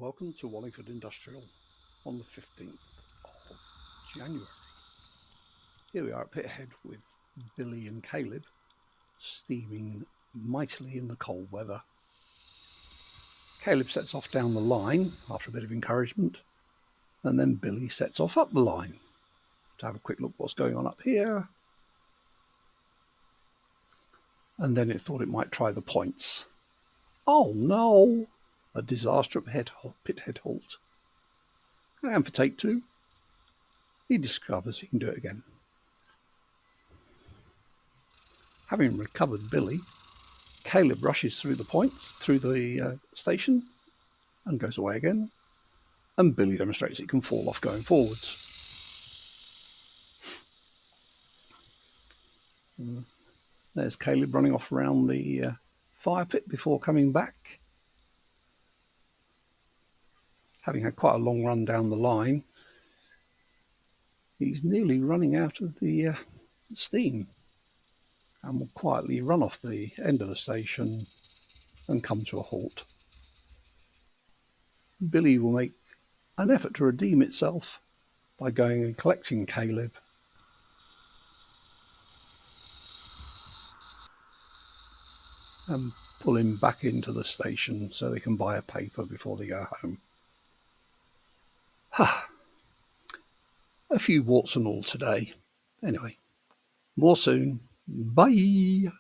Welcome to Wallingford Industrial on the 15th of January. Here we are at Pithead with Billy and Caleb steaming mightily in the cold weather. Caleb sets off down the line after a bit of encouragement, and then Billy sets off up the line to have a quick look what's going on up here. And then it thought it might try the points. Oh no! A disaster at Pithead halt. And for take two, he discovers he can do it again. Having recovered Billy, Caleb rushes through the points, through the station, and goes away again. And Billy demonstrates it can fall off going forwards. There's Caleb running off around the fire pit before coming back. Having had quite a long run down the line, he's nearly running out of the steam and will quietly run off the end of the station and come to a halt. Billy will make an effort to redeem itself by going and collecting Caleb and pull him back into the station so they can buy a paper before they go home. A few warts and all today. Anyway, more soon. Bye.